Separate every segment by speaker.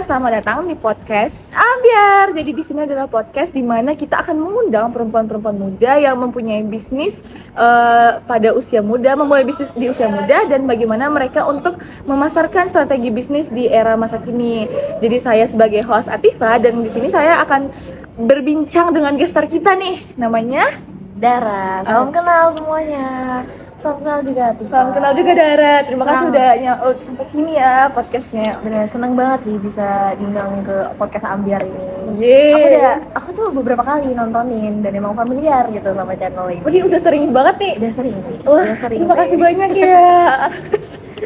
Speaker 1: selamat datang di podcast Ambiar. Jadi di sini adalah podcast di mana kita akan mengundang perempuan-perempuan muda yang mempunyai bisnis pada usia muda, memulai bisnis di usia muda, dan bagaimana mereka untuk memasarkan strategi bisnis di era masa kini. Jadi saya sebagai host Atifa, dan di sini saya akan berbincang dengan gestar kita nih, namanya
Speaker 2: Dara. Salam kenal semuanya. Salam kenal juga Atifa.
Speaker 1: Salam kenal juga Dara. Terima kasih udah nyaut sampai sini ya podcastnya.
Speaker 2: Bener, seneng banget sih bisa diundang ke podcast Ambiar ini.
Speaker 1: Yeay.
Speaker 2: Aku tuh beberapa kali nontonin dan emang familiar gitu sama channel ini.
Speaker 1: Wih, udah sering banget nih.
Speaker 2: Udah sering sih.
Speaker 1: Wah,
Speaker 2: Udah sering.
Speaker 1: terima kasih banyak ya.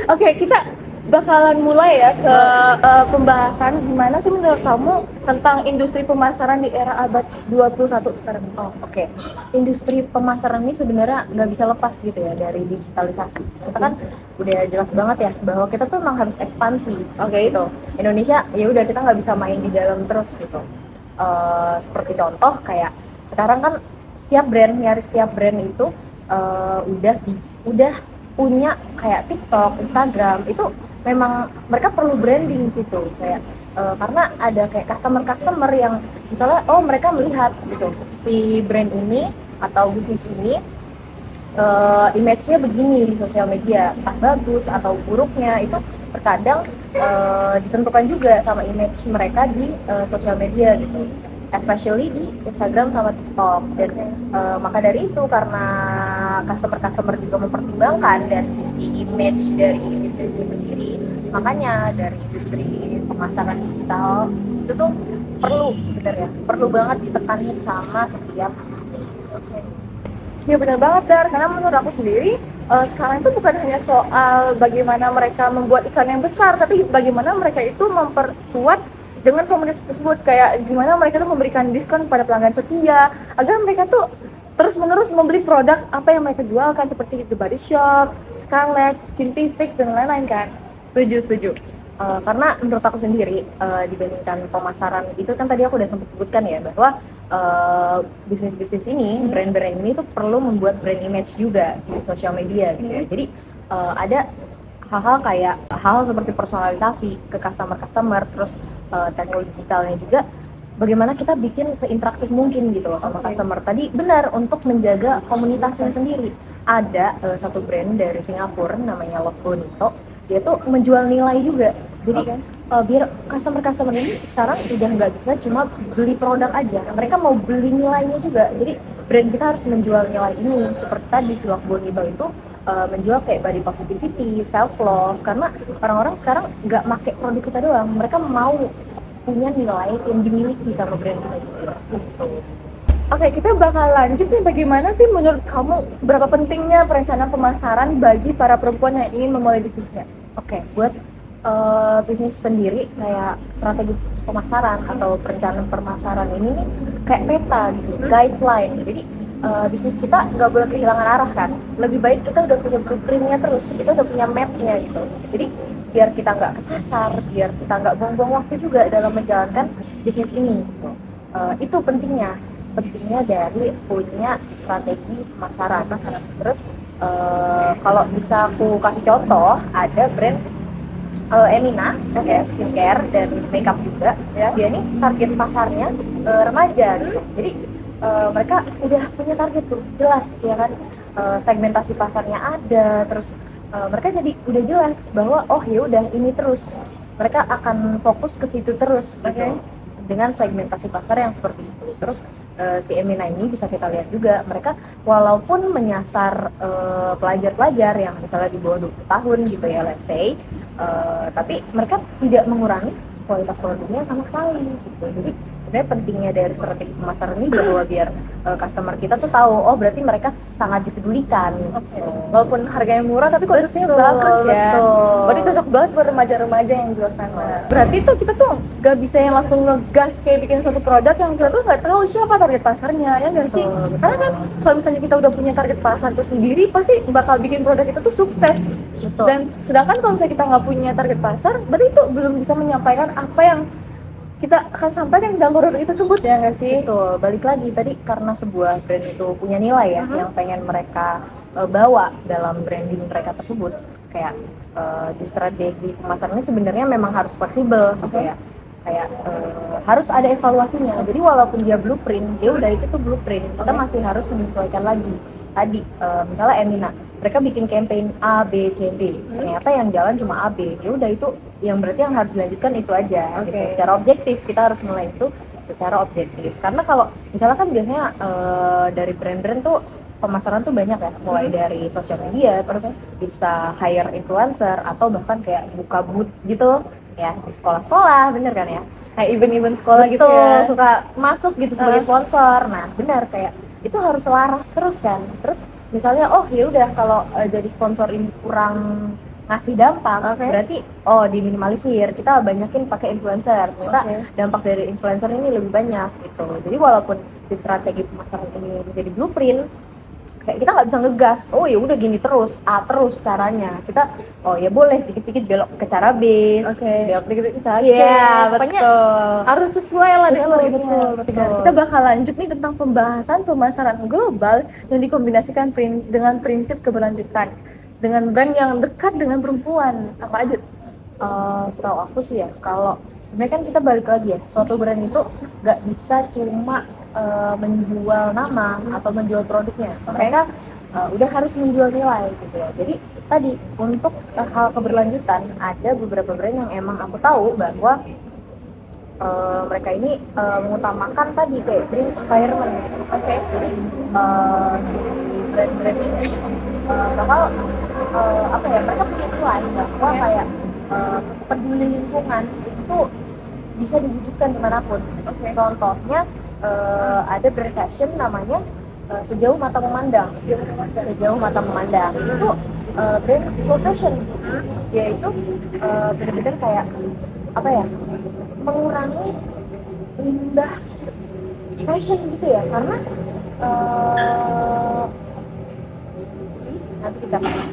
Speaker 1: Oke, kita bakalan mulai ya ke pembahasan gimana sih menurut kamu tentang industri pemasaran di era abad 21 sekarang.
Speaker 2: Oh, oke. Industri pemasaran ini sebenarnya nggak bisa lepas gitu ya dari digitalisasi. Kita kan udah jelas banget ya bahwa kita tuh emang harus ekspansi.
Speaker 1: Oke.
Speaker 2: Gitu. Indonesia ya udah kita nggak bisa main di dalam terus gitu. Seperti contoh kayak sekarang kan nyaris setiap brand itu udah punya kayak TikTok, Instagram. Itu memang mereka perlu branding di situ kayak karena ada kayak customer yang misalnya mereka melihat gitu si brand ini atau bisnis ini image-nya begini di sosial media, entah bagus atau buruknya itu terkadang ditentukan juga sama image mereka di sosial media gitu, especially di Instagram sama TikTok. Dan maka dari itu karena customer juga mempertimbangkan dari sisi image dari bisnis ini sendiri, makanya dari industri pemasaran digital itu tuh perlu banget ditekanin sama setiap bisnis.
Speaker 1: Ya benar banget Dar, karena menurut aku sendiri sekarang itu bukan hanya soal bagaimana mereka membuat iklan yang besar, tapi bagaimana mereka itu memperkuat dengan komunitas tersebut, kayak gimana mereka tuh memberikan diskon kepada pelanggan setia agar mereka tuh terus-menerus membeli produk apa yang mereka jualkan seperti The Body Shop, Scarlett, Skintific, dan lain-lain kan.
Speaker 2: Setuju. Karena menurut aku sendiri dibandingkan pemasaran itu kan tadi aku udah sempat sebutkan ya bahwa bisnis-bisnis ini, brand-brand ini tuh perlu membuat brand image juga di sosial media gitu ya. Jadi ada hal seperti personalisasi ke customer, terus teknologi digitalnya juga bagaimana kita bikin seinteraktif mungkin gitu loh sama customer. Tadi benar untuk menjaga komunitasnya sendiri. Ada satu brand dari Singapura namanya Love Bonito. Dia tuh menjual nilai juga. Jadi biar customer ini sekarang udah nggak bisa cuma beli produk aja. Mereka mau beli nilainya juga. Jadi brand kita harus menjual nilai ini. Seperti tadi si Love Bonito itu menjual kayak body positivity, self love. Karena orang-orang sekarang nggak pakai produk kita doang. Mereka mau punya nilai yang dimiliki sama brand kita juga gitu.
Speaker 1: Oke, kita bakal lanjut nih, bagaimana sih menurut kamu seberapa pentingnya perencanaan pemasaran bagi para perempuan yang ingin memulai bisnisnya?
Speaker 2: Oke, buat bisnis sendiri kayak strategi pemasaran atau perencanaan pemasaran ini nih kayak peta gitu, guideline. Jadi bisnis kita nggak boleh kehilangan arah kan. Lebih baik kita udah punya blueprintnya terus, kita udah punya mapnya gitu. Jadi biar kita nggak kesasar, biar kita nggak buang-buang waktu juga dalam menjalankan bisnis ini gitu. Itu pentingnya dari punya strategi pemasaran. Terus kalau bisa aku kasih contoh, ada brand Emina, kayak skincare dan makeup juga. Dia nih target pasarnya remaja gitu. Jadi mereka udah punya target tuh jelas ya kan, segmentasi pasarnya ada, terus mereka jadi udah jelas bahwa ya udah ini terus mereka akan fokus ke situ terus gitu dengan segmentasi pasar yang seperti itu. Terus si Emina ini bisa kita lihat juga mereka walaupun menyasar pelajar-pelajar yang misalnya di bawah 20 tahun gitu ya, let's say, tapi mereka tidak mengurangi kualitas produknya sama sekali gitu. Jadi sebenarnya pentingnya dari strategi pemasaran ini bahwa biar customer kita tuh tahu berarti mereka sangat dipedulikan gitu.
Speaker 1: Walaupun harganya murah tapi kualitasnya bagus ya. Berarti cocok banget buat remaja-remaja yang di luar sana. Berarti tuh kita tuh gak bisa yang langsung ngegas kayak bikin suatu produk yang kita tuh nggak tahu siapa target pasarnya, ya nggak sih? Karena kan kalau misalnya kita udah punya target pasar itu sendiri, pasti bakal bikin produk itu tuh sukses.
Speaker 2: Betul.
Speaker 1: Dan sedangkan kalau misalnya kita nggak punya target pasar, berarti itu belum bisa menyampaikan apa yang kita akan sampaikan dalam produk itu tersebut, ya nggak sih?
Speaker 2: Betul, balik lagi tadi karena sebuah brand itu punya nilai ya yang pengen mereka bawa dalam branding mereka tersebut. Kayak di strategi pemasaran ini sebenarnya memang harus fleksibel gitu ya. kayak harus ada evaluasinya. Jadi walaupun dia blueprint, ya udah itu tuh blueprint, kita masih harus menyesuaikan lagi. Tadi misalnya Emina, mereka bikin campaign A B C D, ternyata yang jalan cuma A B, ya udah itu yang berarti yang harus dilanjutkan itu aja. Gitu. Secara objektif kita harus mulai itu secara objektif, karena kalau misalnya kan biasanya dari brand-brand tuh pemasaran tuh banyak ya, mulai dari sosial media, terus bisa hire influencer atau bahkan kayak buka booth gitu ya di sekolah-sekolah, bener kan ya?
Speaker 1: Kayak event-event sekolah gitu
Speaker 2: Betul,
Speaker 1: ya.
Speaker 2: suka masuk gitu sebagai sponsor. Nah, benar kayak itu harus selaras terus kan. Terus misalnya oh ya udah kalau jadi sponsor ini kurang ngasih dampak, berarti oh diminimalisir. Kita banyakin pakai influencer. Ternyata dampak dari influencer ini lebih banyak gitu. Jadi walaupun si strategi pemasaran ini menjadi blueprint, kayak kita nggak bisa ngegas, oh ya udah gini terus, A terus caranya. Kita oh ya boleh sedikit-sedikit belok ke cara B, belok
Speaker 1: dikit-dikit saja.
Speaker 2: Iya,
Speaker 1: Pokoknya
Speaker 2: betul.
Speaker 1: harus sesuai lah dengan
Speaker 2: betul.
Speaker 1: Kita bakal lanjut nih tentang pembahasan pemasaran global yang dikombinasikan dengan prinsip keberlanjutan dengan brand yang dekat dengan perempuan. Apa aja?
Speaker 2: Setahu aku sih ya, kalau sebenarnya kan kita balik lagi ya, suatu brand itu nggak bisa cuma menjual nama atau menjual produknya. Mereka udah harus menjual nilai gitu ya. Jadi tadi untuk hal keberlanjutan ada beberapa brand yang emang aku tahu bahwa mereka ini mengutamakan tadi kayak green environment gitu. Jadi si brand-brand ini bakal apa ya, mereka punya nilai bahwa kayak peduli lingkungan itu tuh bisa diwujudkan dimanapun. Contohnya ada brand fashion namanya Sejauh Mata Memandang. Sejauh Mata Memandang itu brand slow fashion, yaitu benar-benar kayak apa ya, mengurangi limbah fashion gitu ya, karena nanti dikatakan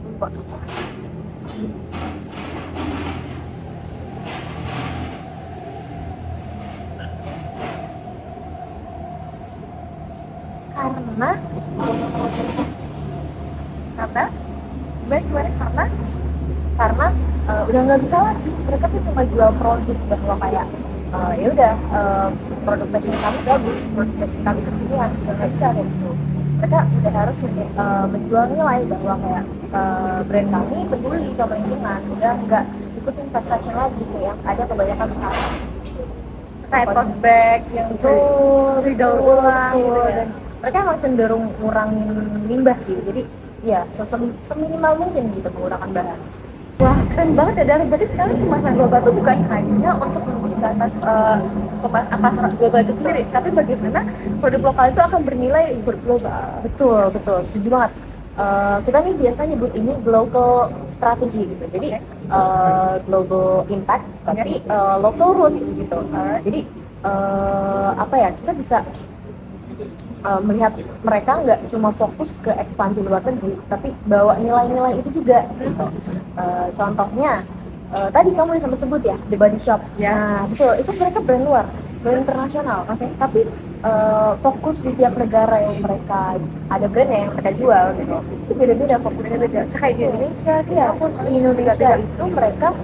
Speaker 2: lupa. Karena udah nggak bisa lagi, mereka tuh cuma jual produk bahwa kayak ya udah produk fashion kami bagus, produk fashion kami kekinian, udah nggak bisa kayak gitu. Mereka udah harus menjual nilai bahwa kayak brand kami peduli sama lingkungan, udah nggak ikutin fast fashion lagi kayak yang ada kebanyakan sekarang.
Speaker 1: Kayak tote bag yang bisa didaur ulang gitu ya.
Speaker 2: Dan mereka emang cenderung ngurangin limbah sih, jadi ya seminimal mungkin gitu menggunakan bahan.
Speaker 1: Wah, keren banget ya. Dan berarti sekarang pemasaran global itu bukan hanya untuk menembus batas pasar global itu sendiri, tapi bagaimana produk lokal itu akan bernilai global.
Speaker 2: Betul, setuju banget. Kita nih biasa nyebut ini global strategy gitu, jadi global impact tapi local roots gitu. Jadi apa ya, kita bisa melihat mereka nggak cuma fokus ke ekspansi luar negeri, tapi bawa nilai-nilai itu juga gitu. Contohnya tadi kamu sempat sebut ya, The Body Shop. Nah betul, itu mereka brand luar, brand internasional, tapi fokus di tiap negara yang mereka ada brandnya yang mereka jual gitu. Itu tuh beda-beda fokusnya.
Speaker 1: Kayak di Indonesia sih,
Speaker 2: di Indonesia itu mereka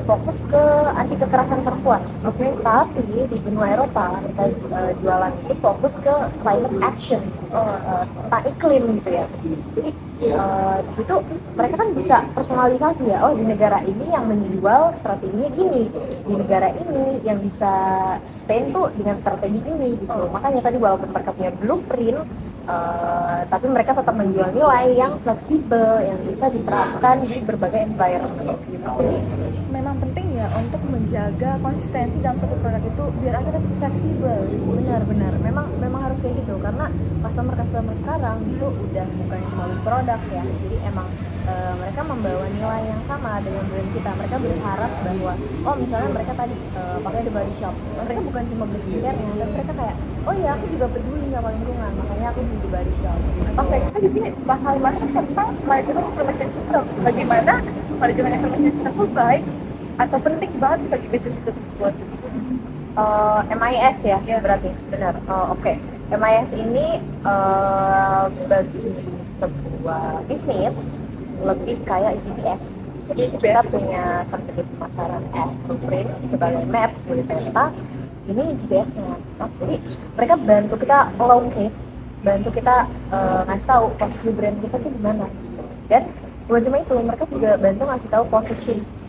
Speaker 2: fokus ke anti kekerasan perempuan. Tapi di benua Eropa mereka jualan itu fokus ke climate action, tentang iklim gitu ya. Jadi di situ mereka kan bisa personalisasi ya. Oh, di negara ini yang menjual strateginya gini, di negara ini yang bisa sustain tuh dengan strategi ini gitu. Makanya tadi walaupun mereka punya blueprint, tapi mereka tetap menjual nilai yang fleksibel yang bisa diterapkan di berbagai environment gitu.
Speaker 1: Jadi memang penting ya untuk menjaga konsistensi dalam suatu produk itu biar akhirnya tetap fleksibel.
Speaker 2: Benar, memang harus kayak gitu, karena customer sekarang itu udah bukan cuma beli produk ya, jadi emang mereka membawa nilai yang sama dengan brand kita. Mereka berharap bahwa oh misalnya mereka tadi pakai The Body Shop, mereka bukan cuma beli skincare-nya, tapi mereka kayak oh ya aku juga peduli sama lingkungan, makanya aku beli The Body Shop.
Speaker 1: Oke, kita di sini bakal masuk tentang manajemen information system. Bagaimana manajemen information system itu baik atau penting banget bagi bisnis itu tersebut.
Speaker 2: MIS ya, berarti benar. Oke. MIS ini bagi sebuah bisnis lebih kayak GPS. Jadi kita punya strategi pemasaran as blueprint sebagai map, sebagai peta. Ini GPS-nya. Jadi mereka bantu kita locate, bantu kita ngasih tahu posisi brand kita tuh di mana. Dan bukan cuma itu, mereka juga bantu ngasih tahu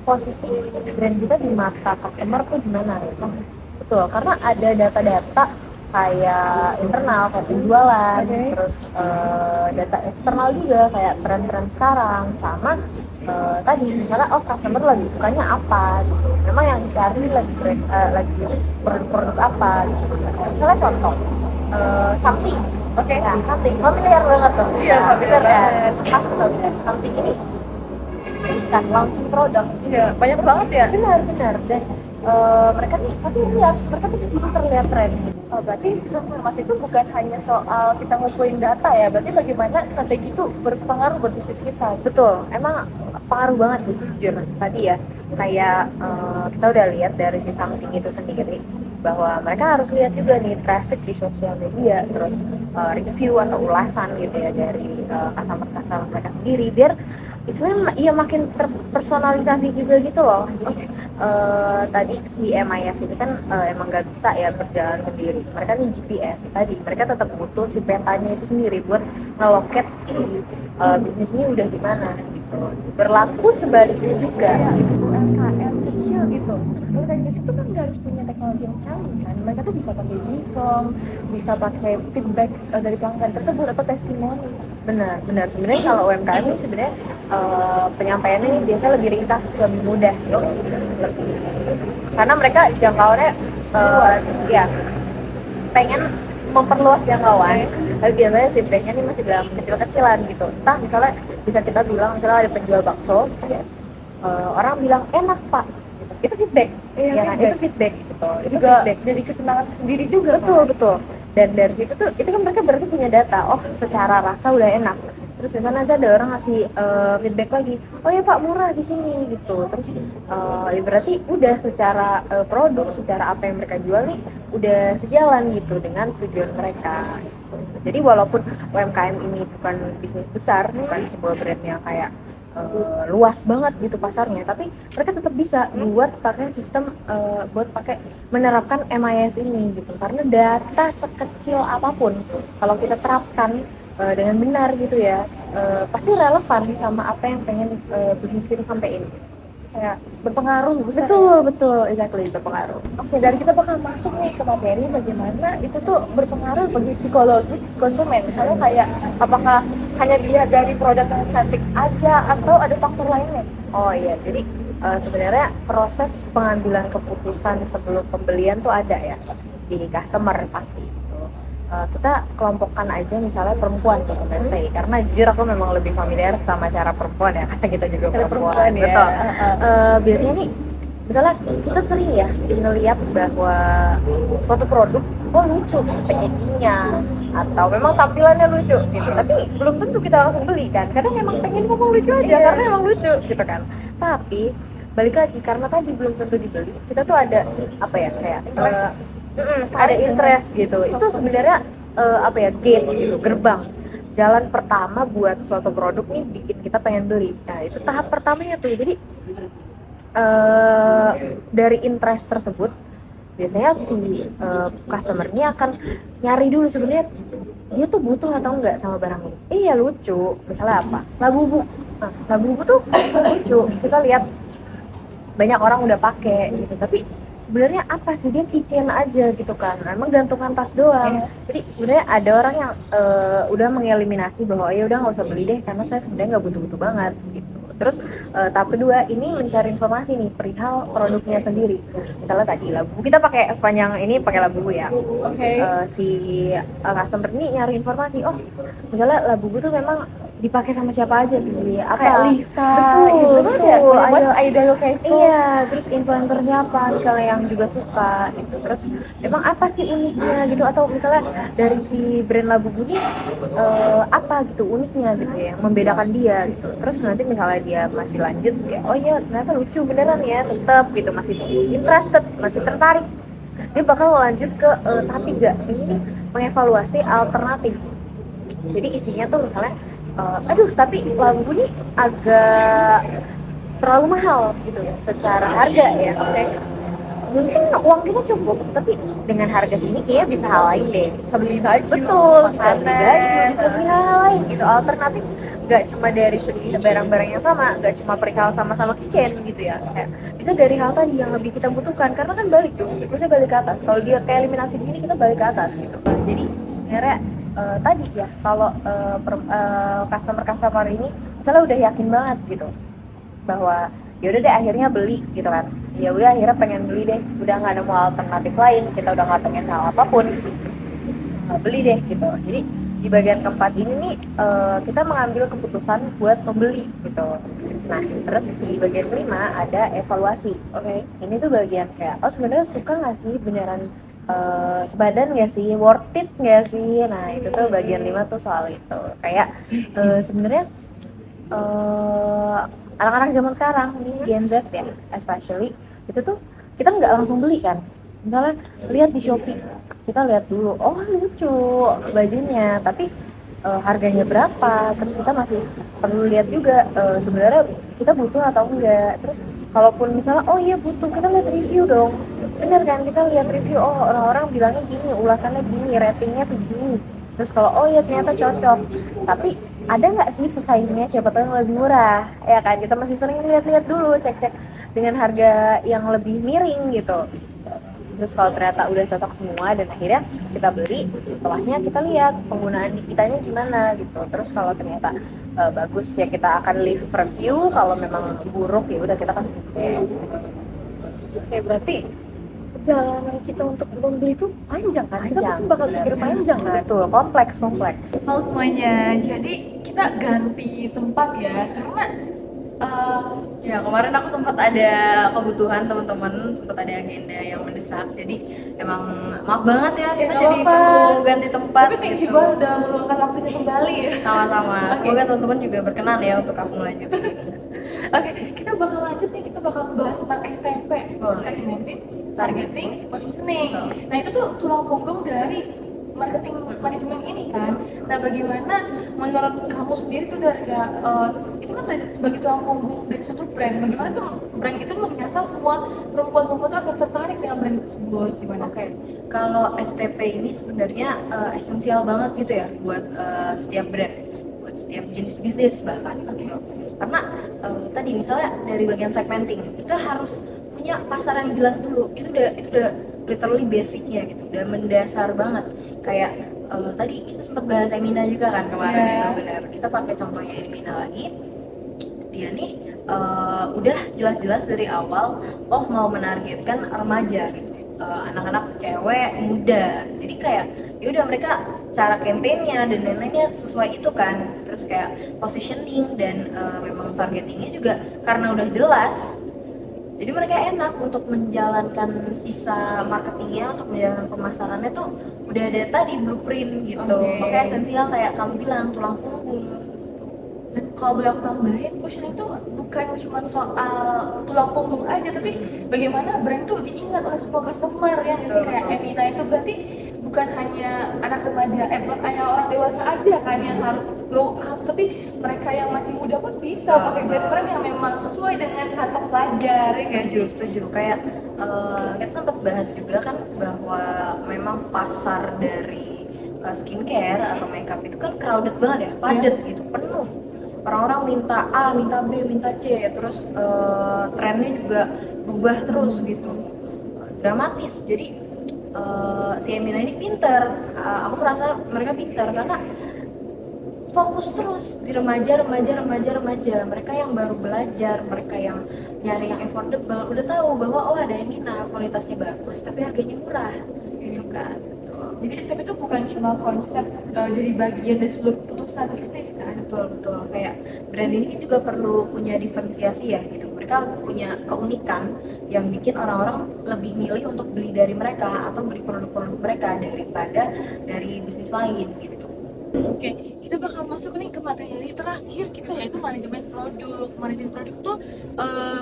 Speaker 2: posisi brand kita di mata customer tuh di mana. Nah, betul, karena ada data-data kayak internal, kayak penjualan, terus data eksternal juga kayak tren-tren sekarang, sama tadi misalnya customer lagi sukanya apa gitu, memang yang dicari lagi lagi produk-produk apa gitu. Misalnya contoh something, ya something familiar banget tuh,
Speaker 1: Iya,
Speaker 2: bener kan,
Speaker 1: familiar.
Speaker 2: pasti familiar. Something ini kan launching produk,
Speaker 1: Iya, banyak banget ya.
Speaker 2: benar dan mereka nih, tapi lihat mereka tuh pinter lihat tren gitu.
Speaker 1: Oh, berarti sistem informasi itu bukan hanya soal kita ngumpulin data ya, berarti bagaimana strategi itu berpengaruh buat bisnis kita.
Speaker 2: Betul, emang pengaruh banget sih jujur. Tadi ya, kayak kita udah lihat dari si something itu sendiri bahwa mereka harus lihat juga nih traffic di sosial media, terus review atau ulasan gitu ya dari customer mereka sendiri, biar istilahnya iya makin terpersonalisasi juga gitu loh. Jadi tadi si MIS ini kan emang nggak bisa ya berjalan sendiri. Mereka nih GPS tadi, mereka tetap butuh si petanya itu sendiri buat ngeloket si bisnis ini udah gimana gitu. Berlaku sebaliknya juga.
Speaker 1: UMKM kecil gitu, UMKM kecil itu kan nggak harus punya teknologi yang canggih kan, mereka tuh bisa pakai Gform, bisa pakai feedback dari pelanggan tersebut atau testimoni.
Speaker 2: Benar sebenarnya kalau UMKM ini sebenarnya penyampaiannya biasanya lebih ringkas, lebih mudah gitu. Karena mereka jangkauannya ya pengen memperluas jangkauan, tapi biasanya feedbacknya ini masih dalam kecil-kecilan gitu. Entah misalnya bisa kita bilang misalnya ada penjual bakso, orang bilang enak pak, gitu. Itu feedback,
Speaker 1: Iya,
Speaker 2: ya kan?
Speaker 1: feedback.
Speaker 2: Itu feedback gitu. Itu
Speaker 1: Juga
Speaker 2: feedback.
Speaker 1: jadi kesenangan sendiri juga.
Speaker 2: Betul. Dan dari situ tuh itu kan mereka berarti punya data. Oh, secara rasa udah enak. Terus misalnya nanti ada orang ngasih feedback lagi, oh ya pak murah di sini gitu. Terus ya berarti udah secara produk, secara apa yang mereka jual nih udah sejalan gitu dengan tujuan mereka. Gitu. Jadi walaupun UMKM ini bukan bisnis besar, bukan sebuah brand yang kayak luas banget gitu pasarnya, tapi mereka tetap bisa buat pakai sistem buat pakai menerapkan MIS ini gitu, karena data sekecil apapun kalau kita terapkan dengan benar gitu ya, pasti relevan sama apa yang pengen bisnis kita sampein.
Speaker 1: Kayak berpengaruh besar.
Speaker 2: Betul, exactly, berpengaruh.
Speaker 1: Oke, dari kita bakal masuk nih ke materi bagaimana itu tuh berpengaruh bagi psikologis konsumen. Misalnya kayak apakah hanya dilihat dari produk yang cantik aja atau ada faktor lainnya?
Speaker 2: Oh iya, jadi sebenarnya proses pengambilan keputusan sebelum pembelian tuh ada ya di customer pasti gitu. Kita kelompokkan aja misalnya perempuan gitu, let's say, karena jujur aku memang lebih familiar sama cara perempuan ya, karena kita juga perempuan
Speaker 1: ya.
Speaker 2: betul. Biasanya nih misalnya kita sering ya ngelihat bahwa suatu produk lucu packagingnya atau memang tampilannya lucu gitu, tapi belum tentu kita langsung beli kan, kadang emang pengen ngomong lucu aja karena emang lucu gitu kan. Tapi balik lagi, karena tadi belum tentu dibeli, kita tuh ada apa ya kayak ada interest gitu. Itu sebenarnya apa ya, gate gitu, gerbang jalan pertama buat suatu produk nih bikin kita pengen beli. Nah itu tahap pertamanya tuh. Jadi dari interest tersebut biasanya si customer ini akan nyari dulu sebenarnya dia tuh butuh atau enggak sama barang ini. Iya lucu, misalnya apa, labubu. Nah, labubu tuh lucu, kita lihat banyak orang udah pakai gitu, tapi sebenarnya apa sih, dia keychain aja gitu kan, emang gantungan tas doang. Jadi sebenarnya ada orang yang udah mengeliminasi bahwa ya udah nggak usah beli deh karena saya sebenarnya nggak butuh-butuh banget gitu. Terus tahap kedua ini mencari informasi nih perihal produknya sendiri. Misalnya tadi labu, kita pakai sepanjang ini pakai labu ya. Si customer ini nyari informasi, oh misalnya labu tuh memang dipakai sama siapa aja sih, apa
Speaker 1: kayak Lisa,
Speaker 2: betul
Speaker 1: ada idol kayak itu.
Speaker 2: Iya, terus influencer siapa misalnya yang juga suka gitu. Terus emang apa sih uniknya gitu, atau misalnya dari si brand Labubu ini apa gitu uniknya gitu ya yang membedakan dia gitu. Terus nanti misalnya dia masih lanjut kayak oh iya ternyata lucu beneran ya, tetap gitu masih interested, masih tertarik, dia bakal lanjut ke tahap 3. Ini nih mengevaluasi alternatif. Jadi isinya tuh misalnya Aduh tapi lampu nih agak terlalu mahal gitu secara harga ya. Oke, mungkin uang kita cukup tapi dengan harga segini kayaknya bisa hal lain deh.
Speaker 1: Bisa beli baju,
Speaker 2: Betul, bisa beli
Speaker 1: makanan.
Speaker 2: baju, bisa beli hal lain gitu. Alternatif nggak cuma dari segi barang-barang yang sama, nggak cuma perihal sama-sama kitchen gitu ya. Kayak bisa dari hal tadi yang lebih kita butuhkan, karena kan balik tuh, siklusnya balik ke atas. Kalau dia kayak eliminasi di sini, kita balik ke atas gitu. Jadi sebenarnya tadi ya, kalau customer-customer ini misalnya udah yakin banget gitu bahwa ya udah deh akhirnya beli gitu kan, ya udah akhirnya pengen beli deh, udah nggak ada mau alternatif lain, kita udah nggak pengen hal apapun, beli deh gitu. Jadi di bagian keempat ini nih kita mengambil keputusan buat membeli gitu. Nah terus di bagian kelima ada evaluasi. Oke, ini tuh bagian kayak oh sebenarnya suka nggak sih, beneran sebadan nggak sih, worth it nggak sih. Nah itu tuh bagian 5 tuh soal itu kayak sebenarnya anak-anak zaman sekarang ini Gen Z ya especially, itu tuh kita nggak langsung beli kan. Misalnya lihat di Shopee, kita lihat dulu, oh lucu bajunya, tapi harganya berapa, terus kita masih perlu lihat juga sebenarnya kita butuh atau enggak. Terus kalaupun misalnya oh iya butuh, kita lihat review dong, bener kan, kita lihat review, oh orang-orang bilangnya gini, ulasannya gini, ratingnya segini. Terus kalau oh iya ternyata cocok, tapi ada nggak sih pesaingnya, siapa tahu yang lebih murah ya kan. Kita masih sering lihat-lihat dulu, cek-cek dengan harga yang lebih miring gitu. Terus kalau ternyata udah cocok semua dan akhirnya kita beli, setelahnya kita lihat penggunaan di kitanya gimana gitu. Terus kalau ternyata bagus ya kita akan leave review, kalau memang buruk ya udah kita kasih feedback.
Speaker 1: Oke, berarti perjalanan kita untuk membeli itu panjang kan? Kita
Speaker 2: Panjang
Speaker 1: pasti bakal
Speaker 2: sebenarnya.
Speaker 1: pikir panjang kan?
Speaker 2: Betul, kompleks.
Speaker 1: Halo semuanya, jadi kita ganti tempat ya, karena
Speaker 3: Ya kemarin aku sempat ada kebutuhan teman-teman, sempat ada agenda yang mendesak, jadi emang maaf banget ya kita
Speaker 1: nggak
Speaker 3: jadi
Speaker 1: apa-apa.
Speaker 3: perlu ganti tempat
Speaker 1: tapi thank you
Speaker 3: gitu.
Speaker 1: banget udah meluangkan waktunya kembali ya.
Speaker 3: Sama-sama,
Speaker 1: Oke.
Speaker 3: semoga teman-teman juga berkenan ya untuk aku melanjutkan.
Speaker 1: Oke, kita bakal lanjut nih, kita bakal bahas tentang STP,
Speaker 3: Boleh.
Speaker 1: segmenting, targeting, positioning.
Speaker 3: Betul.
Speaker 1: Nah itu tuh tulang punggung dari marketing manajemen ini kan. Nah bagaimana menurut kamu sendiri tuh dari itu kan tadi sebagai tulang punggung dari suatu brand, bagaimana tuh brand itu menyasar semua perempuan-perempuan tuh agar tertarik dengan brand tersebut, gimana?
Speaker 3: Oke, kalau STP ini sebenarnya esensial banget gitu ya buat setiap brand, buat setiap jenis bisnis bahkan gitu. Karena tadi misalnya dari bagian segmenting, kita harus punya pasar yang jelas dulu. Itu udah literally basicnya gitu, udah mendasar banget. Kayak tadi kita sempat bahas Emina juga kan kemarin.
Speaker 1: Yeah.
Speaker 3: Itu benar. Kita pakai contohnya Emina lagi. Dia nih udah jelas-jelas dari awal, oh mau menargetkan remaja gitu, anak-anak cewek muda. Jadi kayak ya udah mereka cara kampanyenya dan lain-lainnya sesuai itu kan. Terus kayak positioning dan memang targetingnya juga karena udah jelas. Jadi mereka enak untuk menjalankan sisa marketingnya, untuk menjalankan pemasarannya tuh udah ada tadi blueprint gitu.
Speaker 1: Oke.
Speaker 3: Makanya esensial kayak kamu bilang tulang punggung.
Speaker 1: Dan kalau boleh aku tambahin, positioning itu bukan cuma soal tulang punggung aja, tapi bagaimana brand tuh diingat oleh semua customer ya nggak sih? Kayak Emina itu berarti bukan hanya anak remaja, bukan hanya orang dewasa aja kan yang harus glow up, tapi mereka yang masih muda pun bisa pakai brand-brand yang memang sesuai dengan kantong pelajar. ya nggak sih?
Speaker 3: Setuju. Kayak kita sempat bahas juga kan bahwa memang pasar dari skincare atau makeup itu kan crowded banget ya, padat gitu, penuh. Orang-orang minta A, minta B, minta C, terus trennya juga berubah terus gitu, dramatis. Jadi si Emina ini pinter, aku merasa mereka pinter karena fokus terus di remaja. Mereka yang baru belajar, mereka yang nyari yang affordable, udah tahu bahwa oh ada Emina, kualitasnya bagus tapi harganya murah gitu kan.
Speaker 1: Jadi STP itu bukan cuma konsep jadi bagian dari seluruh keputusan bisnis kan?
Speaker 3: Betul. Kayak brand ini kan juga perlu punya diferensiasi ya gitu. Mereka punya keunikan yang bikin orang-orang lebih milih untuk beli dari mereka atau beli produk-produk mereka daripada dari bisnis lain gitu.
Speaker 1: Oke, kita bakal masuk nih ke materi terakhir kita, yaitu manajemen produk. Manajemen produk tuh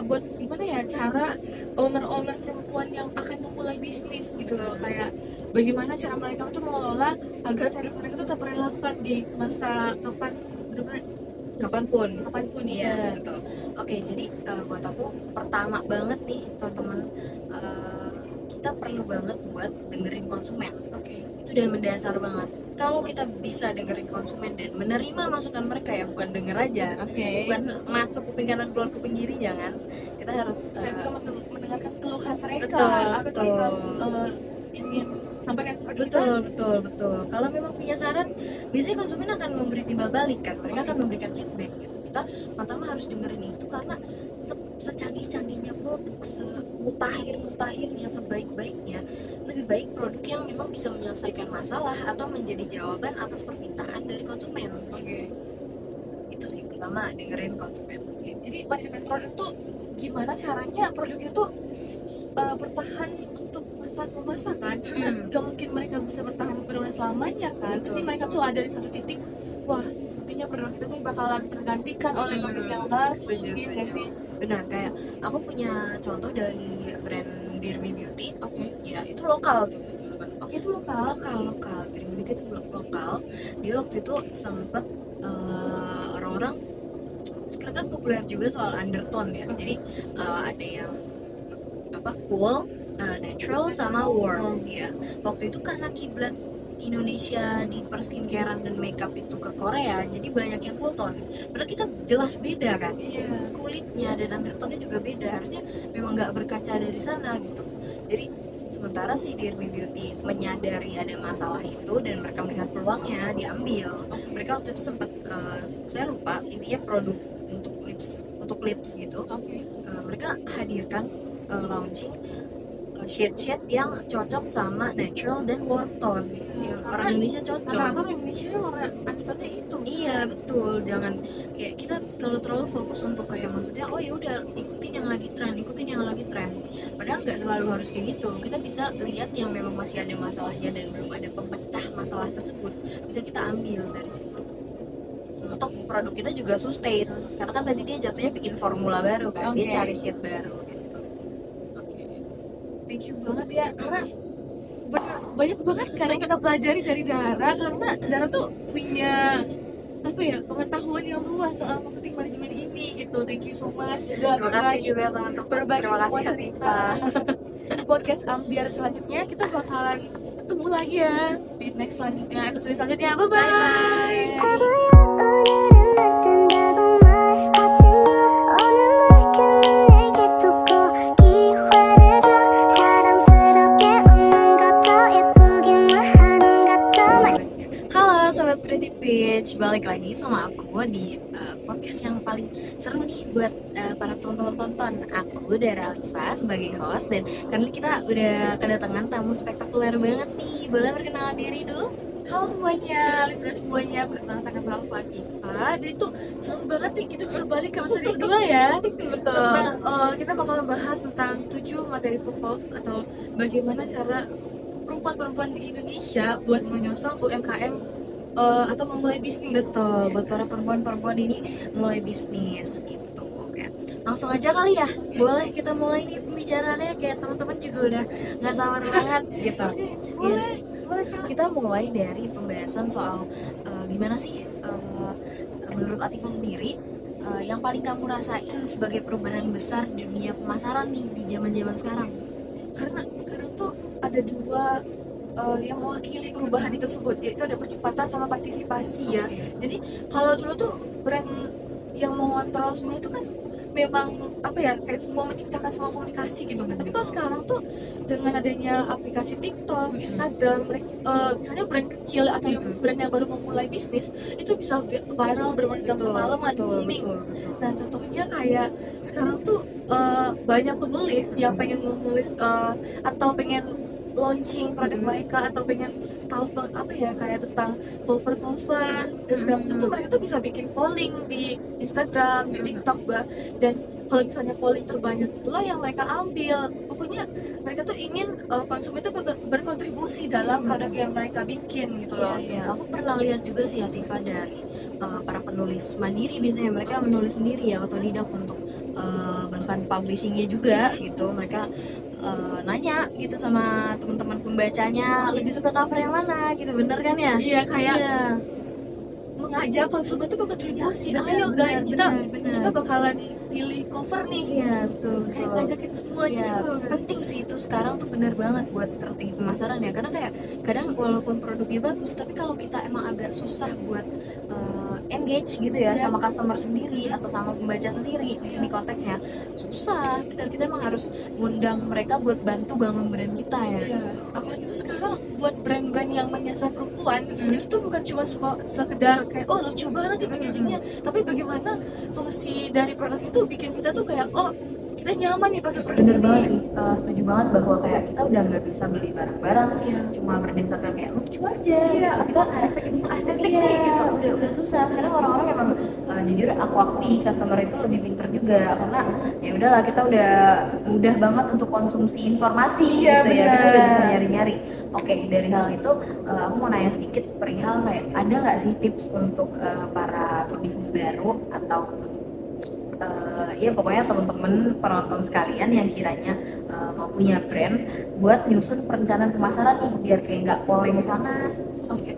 Speaker 1: buat gimana ya cara owner-owner perempuan yang akan memulai bisnis gitu loh, kayak bagaimana cara mereka tuh mengelola agar produk mereka tuh tetap relevan di masa depan
Speaker 4: benar-benar
Speaker 3: kapanpun.
Speaker 4: iya.
Speaker 3: Betul. Oke, jadi buat aku pertama banget nih teman-teman, kita perlu banget buat dengerin konsumen.
Speaker 4: Oke.
Speaker 3: Itu udah mendasar banget. Kalau kita bisa dengerin konsumen dan menerima masukan mereka, ya bukan denger aja, bukan masuk kuping kanan keluar kuping kiri, jangan. Kita harus
Speaker 4: Kita mendengarkan keluhan mereka,
Speaker 3: Betul,
Speaker 4: apa yang mereka
Speaker 3: betul.
Speaker 4: ingin sampaikan kepada kita.
Speaker 3: betul. Kalau memang punya saran, biasanya konsumen akan memberi timbal balik kan. Mereka akan memberikan feedback gitu. Kita pertama harus dengerin itu, karena secanggih-canggihnya produk, semutakhir-mutakhirnya, sebaik-baiknya, lebih baik produk yang memang bisa menyelesaikan masalah atau menjadi jawaban atas permintaan dari konsumen.
Speaker 4: Oke.
Speaker 3: Itu sih pertama, dengerin konsumen.
Speaker 4: Jadi manajemen produk tuh gimana caranya produknya tuh bertahan untuk masa ke masa kan, karena gak mungkin mereka bisa bertahan benar-benar selamanya kan.
Speaker 3: Betul.
Speaker 4: Pasti mereka tuh ada di satu titik, wah sepertinya produk kita nih bakalan tergantikan oleh produk yang baru.
Speaker 3: Setuju.
Speaker 4: Gitu gak sih?
Speaker 3: Benar, kayak aku punya contoh dari brand Dirmi Beauty.
Speaker 4: Oke.
Speaker 3: Ya, itu lokal tuh.
Speaker 4: Oke, itu lokal.
Speaker 3: Lokal. Dirmi Beauty itu lokal. Dia waktu itu sempet orang-orang sekarang kan populer juga soal undertone ya. Jadi ada yang cool, natural sama warm ya. Waktu itu karena kiblat Indonesia di perskincarean dan makeup itu ke Korea, jadi banyak yang cool tone. Padahal kita jelas beda kan,
Speaker 4: Iya.
Speaker 3: kulitnya dan undertone-nya juga beda. Harusnya memang nggak berkaca dari sana gitu. Jadi sementara si Dirmi Beauty menyadari ada masalah itu dan mereka melihat peluangnya, diambil. Mereka waktu itu sempat, saya lupa, intinya produk untuk lips gitu.
Speaker 4: Oke.
Speaker 3: Mereka hadirkan launching shade yang cocok sama natural dan warm tone, yang orang Indonesia cocok.
Speaker 4: Rata-rata orang Indonesia warna undertone itu.
Speaker 3: Iya betul, jangan kayak kita kalau terlalu fokus untuk kayak maksudnya oh ya udah ikutin yang lagi tren. Padahal nggak selalu harus kayak gitu. Kita bisa lihat yang memang masih ada masalahnya dan belum ada pemecah masalah tersebut, bisa kita ambil dari situ. Untuk produk kita juga sustain, karena kan tadi dia jatuhnya bikin formula baru kan, dia
Speaker 4: Oke.
Speaker 3: cari shade baru gitu.
Speaker 4: Thank you banget ya, karena banyak banget kan yang kita pelajari dari Dara, karena Dara tuh punya pengetahuan yang luas soal marketing manajemen ini gitu. Thank you so much juga.
Speaker 3: Terima kasih juga teman-teman.
Speaker 4: Berbagi
Speaker 3: Terima
Speaker 4: semua
Speaker 3: kasih
Speaker 4: cerita. Di podcast Ambiar selanjutnya kita bakalan ketemu lagi ya di next selanjutnya, episode selanjutnya. Bye bye.
Speaker 3: Halo Sobat Pretty Peach, balik lagi sama aku di podcast yang paling seru nih buat para teman-teman tonton. Aku Dara Alifa sebagai host, dan kali ini kita udah kedatangan tamu spektakuler banget nih. Boleh perkenalan diri dulu?
Speaker 4: Halo semuanya, listener semuanya, perkenalkan nama aku Atifa. Jadi tuh seru banget nih kita bisa balik ke masa kedua ya.
Speaker 3: Betul.
Speaker 4: Kita bakal bahas tentang 7 materi pokok atau bagaimana cara perempuan-perempuan di Indonesia buat menyosong UMKM atau memulai bisnis.
Speaker 3: Betul, buat para perempuan-perempuan ini mulai bisnis gitu. Oke, langsung aja kali ya. Boleh kita mulai nih pembicaraannya, kayak teman-teman juga udah nggak sabar banget gitu.
Speaker 4: Boleh.
Speaker 3: Kita mulai dari pembahasan soal gimana sih menurut Atifa sendiri yang paling kamu rasain sebagai perubahan besar di dunia pemasaran nih di zaman-zaman sekarang.
Speaker 4: Karena sekarang tuh ada dua yang mewakili perubahan itu tersebut, yaitu ada percepatan sama partisipasi ya. Jadi kalau dulu tuh brand yang mengontrol semua itu kan memang kayak semua menciptakan semua komunikasi gitu kan. Tapi kalau sekarang tuh dengan adanya aplikasi TikTok, Instagram, misalnya brand kecil atau yang brand yang baru memulai bisnis itu bisa viral benar-benar dalam semalaman, booming. Nah contohnya kayak sekarang tuh banyak penulis yang pengen menulis atau pengen launching produk mereka atau pengen tahu kayak tentang cover dan segala macam tuh, mereka tuh bisa bikin polling di Instagram, di TikTok dan kalau misalnya polling terbanyak itulah yang mereka ambil. Pokoknya mereka tuh ingin konsumen itu berkontribusi dalam produk yang mereka bikin gitu loh.
Speaker 3: Iya, aku pernah lihat juga sih Atifa dari para penulis mandiri, biasanya mereka menulis sendiri ya, otodidak untuk bahkan publishingnya juga gitu. Mereka nanya gitu sama teman-teman pembacanya, lebih suka cover yang mana gitu, bener kan ya?
Speaker 4: Iya, kayak mengajak konsumen itu berkontribusi.
Speaker 3: Ya,
Speaker 4: Ayo guys, kita
Speaker 3: benar.
Speaker 4: bakalan pilih cover nih.
Speaker 3: Iya, betul.
Speaker 4: Kayak ngajakin semuanya
Speaker 3: Ya,
Speaker 4: gitu.
Speaker 3: penting sih itu sekarang tuh bener banget buat strategi pemasaran ya, karena kayak kadang walaupun produknya bagus tapi kalau kita emang agak susah buat engage gitu ya sama customer sendiri atau sama pembaca sendiri, di sini konteksnya susah, dan kita emang harus ngundang mereka buat bantu bangun brand kita ya.
Speaker 4: Iya, apalagi tuh sekarang buat brand-brand yang menyasar perempuan itu tuh bukan cuma sekedar kayak oh lucu banget ya packagingnya, tapi bagaimana fungsi dari produk itu bikin kita tuh kayak oh kita nyaman nih pakai produk
Speaker 3: Bener
Speaker 4: ini.
Speaker 3: banget sih, setuju banget bahwa kayak kita udah nggak bisa beli barang-barang cuma berdasarkan kayak lucu aja.
Speaker 4: Iya,
Speaker 3: Gitu. Kita
Speaker 4: kayak packaging estetik
Speaker 3: iya,
Speaker 4: nih gitu.
Speaker 3: udah susah sekarang orang-orang emang jujur aku akui customer itu lebih pinter juga, karena ya udahlah kita udah mudah banget untuk konsumsi informasi
Speaker 1: Iya,
Speaker 3: gitu ya, kita
Speaker 1: benar.
Speaker 3: udah bisa nyari-nyari. Oke, dari hal itu aku mau nanya sedikit perihal kayak ada nggak sih tips untuk para pebisnis baru atau ya pokoknya teman-teman penonton sekalian yang kiranya mau punya brand buat nyusun perencanaan pemasaran nih biar kayak nggak poleng sana.
Speaker 1: Oke.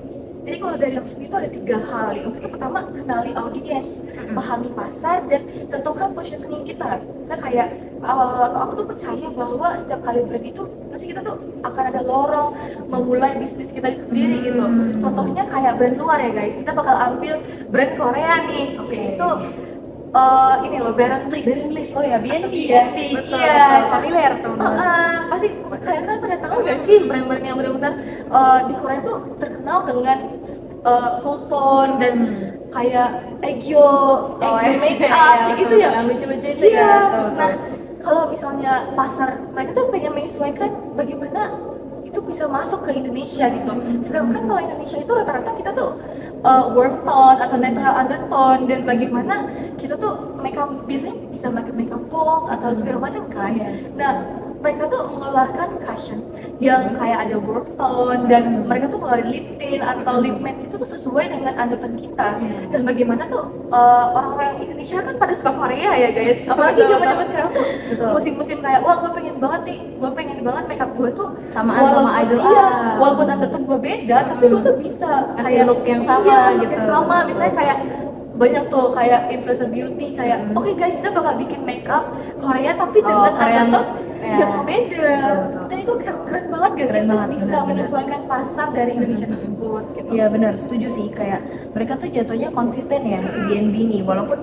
Speaker 1: Jadi kalau dari aku sendiri itu ada 3 hal. Yang pertama, kenali audiens, pahami pasar, dan tentukan positioning kita. Saya kayak aku tuh percaya bahwa setiap kali brand itu pasti kita tuh akan ada lorong memulai bisnis kita itu sendiri gitu. Contohnya kayak brand luar ya guys. Kita bakal ambil brand Korea nih. Itu ini loh, Baron Bliss.
Speaker 3: Oh ya, BNB
Speaker 1: BNB,
Speaker 3: betul,
Speaker 1: iya.
Speaker 3: betul. Familiar teman-teman.
Speaker 1: Pasti kalian kan pada tahu gak sih brand-brand yang benar-benar di Korea tuh terkenal dengan cool tone dan kayak Aegyo make up gitu ya.
Speaker 3: Yang lucu-lucu itu
Speaker 1: Iya.
Speaker 3: ya, betul.
Speaker 1: Nah, kalau misalnya pasar mereka tuh pengen menyesuaikan bagaimana itu bisa masuk ke Indonesia gitu. Sedangkan kalau Indonesia itu rata-rata kita tuh warm tone atau natural undertone, dan bagaimana kita tuh makeup biasanya bisa pakai makeup bold atau segala macam kan. Nah, mereka tuh mengeluarkan cushion yang kayak ada warm tone, dan mereka tuh ngeluarin lip tint atau lip matte itu tuh sesuai dengan undertone kita. Dan bagaimana tuh orang-orang Indonesia kan pada suka Korea ya guys, apalagi
Speaker 3: Betul,
Speaker 1: zaman-zaman sekarang tuh
Speaker 3: Betul.
Speaker 1: musim-musim kayak wah gue pengen banget nih, gue pengen banget makeup gue tuh
Speaker 3: Samaan sama idol
Speaker 1: iya,
Speaker 3: A.
Speaker 1: walaupun undertone gue beda tapi gue tuh bisa
Speaker 3: Kasih look yang sama
Speaker 1: iya, look
Speaker 3: gitu.
Speaker 1: yang sama. Misalnya kayak banyak tuh kayak influencer beauty kayak oke guys, kita bakal bikin makeup Korea tapi dengan
Speaker 3: Korea
Speaker 1: undertone
Speaker 3: ya.
Speaker 1: yang beda.
Speaker 3: Betul.
Speaker 1: Dan itu keren banget guys,
Speaker 3: Keren
Speaker 1: untuk
Speaker 3: banget,
Speaker 1: bisa
Speaker 3: benar-benar.
Speaker 1: menyesuaikan pasar dari Indonesia tersebut gitu.
Speaker 3: Iya benar, setuju sih, kayak mereka tuh jatuhnya konsisten ya si BNB nih, walaupun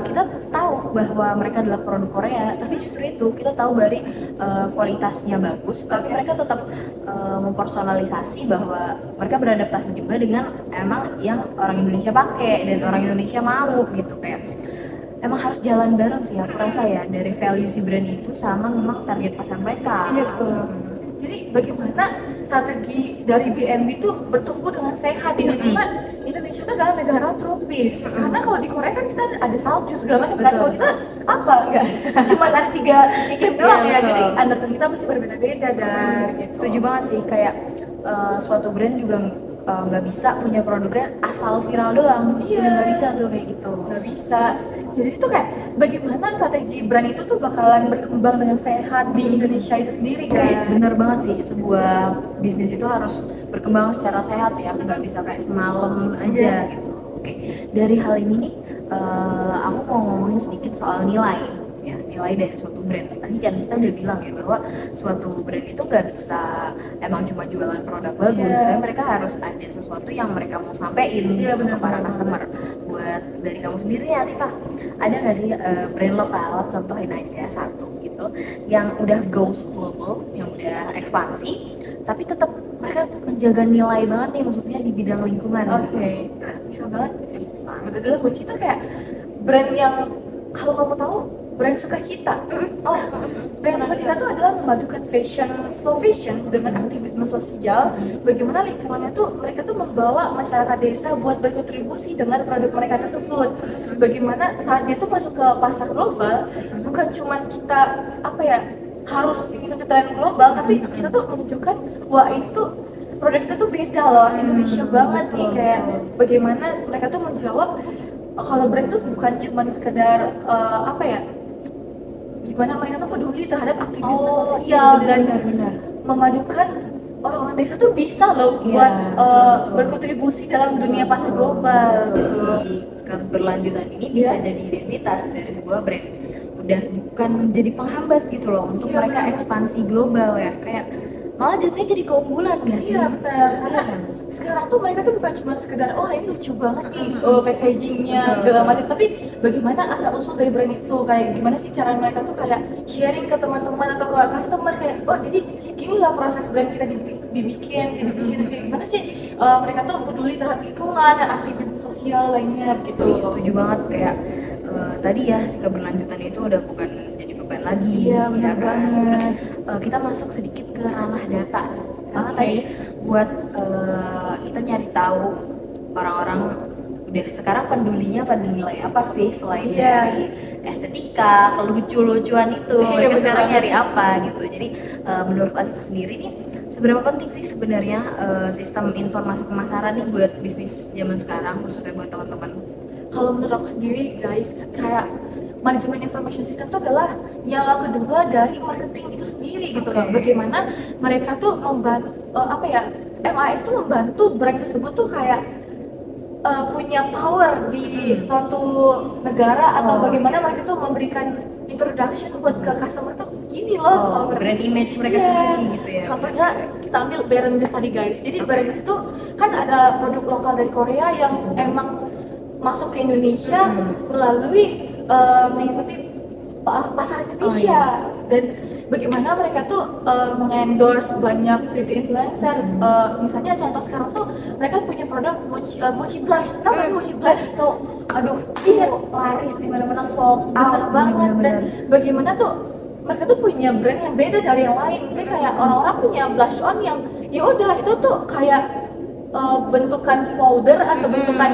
Speaker 3: kita tahu bahwa mereka adalah produk Korea, tapi justru itu kita tahu dari kualitasnya bagus, tapi mereka tetap mempersonalisasi bahwa mereka beradaptasi juga dengan emang yang orang Indonesia pakai dan orang Indonesia mau gitu. Kayak emang harus jalan bareng sih aku rasa ya, dari value si brand itu sama memang target pasar mereka.
Speaker 1: Iya betul. Jadi bagaimana strategi dari BNB itu bertumbuh dengan sehat ini? Karena Indonesia itu adalah negara tropis. Karena kalau di Korea kan kita ada salju segala macam. Kan
Speaker 3: Betul.
Speaker 1: kalau kita apa? Enggak. Cuma ada 3 iklim doang ya.
Speaker 3: betul.
Speaker 1: Jadi undertone kita pasti berbeda-beda dan gitu.
Speaker 3: Setuju banget sih, kayak suatu brand juga nggak bisa punya produknya asal viral doang.
Speaker 1: Iya.
Speaker 3: Udah nggak bisa tuh kayak gitu.
Speaker 1: Nggak bisa. Jadi itu kayak bagaimana strategi brand itu tuh bakalan berkembang dengan sehat di Indonesia itu sendiri
Speaker 3: Kayak
Speaker 1: kan?
Speaker 3: bener banget sih, sebuah bisnis itu harus berkembang secara sehat ya, nggak bisa kayak semalam aja gitu. Oke, dari hal ini nih aku mau ngomongin sedikit soal nilai ya, nilai dari suatu brand. Tadi kan kita udah bilang ya bahwa suatu brand itu nggak bisa emang cuma jualan produk bagus, tapi mereka harus ada sesuatu yang mereka mau sampein
Speaker 1: Iya,
Speaker 3: gitu ke
Speaker 1: benar,
Speaker 3: para
Speaker 1: benar.
Speaker 3: customer. Buat dari kamu sendiri ya Tifa, ada nggak sih brand lokal, contohin aja satu gitu, yang udah goes global, yang udah ekspansi, tapi tetap mereka menjaga nilai banget nih, khususnya di bidang lingkungan.
Speaker 1: Oke, bisa banget. Bisa banget. Adalah kunci itu kayak brand yang kalau kamu tahu brand Sukacita.
Speaker 3: Oh,
Speaker 1: Brand Sukacita itu adalah memadukan slow fashion dengan aktivisme sosial. Bagaimana lingkungannya tuh mereka tuh membawa masyarakat desa buat berkontribusi dengan produk mereka tersebut. Bagaimana saat dia tuh masuk ke pasar global, bukan cuman kita harus ikuti tren global, tapi kita tuh menunjukkan wah ini tuh produk kita tuh beda loh, Indonesia banget nih. Kayak bagaimana mereka tuh menjawab kalau brand tuh bukan cuman sekedar gimana mereka tuh peduli terhadap aktivisme sosial dan
Speaker 3: benar.
Speaker 1: memadukan orang-orang desa tuh bisa loh
Speaker 3: Iya,
Speaker 1: buat
Speaker 3: betul.
Speaker 1: berkontribusi dalam dunia pasar global gitu loh.
Speaker 3: Si keberlanjutan ini bisa jadi identitas dari sebuah brand, udah bukan jadi penghambat gitu loh untuk
Speaker 1: Iya,
Speaker 3: mereka
Speaker 1: benar.
Speaker 3: ekspansi global ya, kayak malah jatuhnya jadi keunggulan gak sih?
Speaker 1: Iya benar, karena sekarang tuh mereka tuh bukan cuma sekedar oh ini lucu banget nih packagingnya
Speaker 3: Betul,
Speaker 1: segala
Speaker 3: betul.
Speaker 1: macam, tapi bagaimana asal usul dari brand itu, kayak gimana sih cara mereka tuh kayak sharing ke teman-teman atau ke customer kayak oh jadi gini lah proses brand kita dibikin kayak gimana sih mereka tuh peduli terhadap lingkungan dan aktivis sosial lainnya gitu.
Speaker 3: Sih, setuju banget kayak tadi ya, si keberlanjutan itu udah bukan jadi beban lagi.
Speaker 1: Iya, benar
Speaker 3: kan?
Speaker 1: banget.
Speaker 3: Terus kita masuk sedikit ke ranah data nih. Karena
Speaker 1: Oke.
Speaker 3: tadi buat kita nyari tahu orang-orang udah sekarang pedulinya pada nilai apa sih selain
Speaker 1: Iya.
Speaker 3: dari estetika, kelucu-lucuan itu,
Speaker 1: Iya,
Speaker 3: mereka
Speaker 1: benar
Speaker 3: sekarang
Speaker 1: banget.
Speaker 3: nyari apa gitu. Jadi menurut Alifa sendiri nih, seberapa penting sih sebenarnya sistem informasi pemasaran nih buat bisnis zaman sekarang, khususnya buat teman-teman?
Speaker 1: Kalau menurut aku sendiri guys, kayak manajemen information system itu adalah nyawa kedua dari marketing itu sendiri gitu loh.
Speaker 3: Oke.
Speaker 1: Bagaimana mereka tuh membantu apa ya, MAS tuh membantu brand tersebut tuh kayak punya power di suatu negara, atau bagaimana mereka tuh memberikan introduction buat ke customer tuh gini loh.
Speaker 3: Brand image mereka
Speaker 1: Iya.
Speaker 3: sendiri gitu ya.
Speaker 1: Contohnya kita ambil Barendes tadi guys. Jadi Barendes itu kan ada produk lokal dari Korea yang emang masuk ke Indonesia melalui mengikuti pasar Indonesia. Dan bagaimana mereka tuh mengendorse banyak beauty influencer. Misalnya contoh sekarang tuh mereka punya produk Mochi Blush. Tahu nggak sih Mochi Blush?
Speaker 3: Tuh, aduh,
Speaker 1: Iya.
Speaker 3: itu laris di mana-mana, sold out.
Speaker 1: Bener banget. Dan
Speaker 3: bener-bener.
Speaker 1: bagaimana tuh mereka tuh punya brand yang beda dari yang lain. Misalnya kayak orang-orang punya blush on yang ya udah itu tuh kayak bentukan powder atau bentukan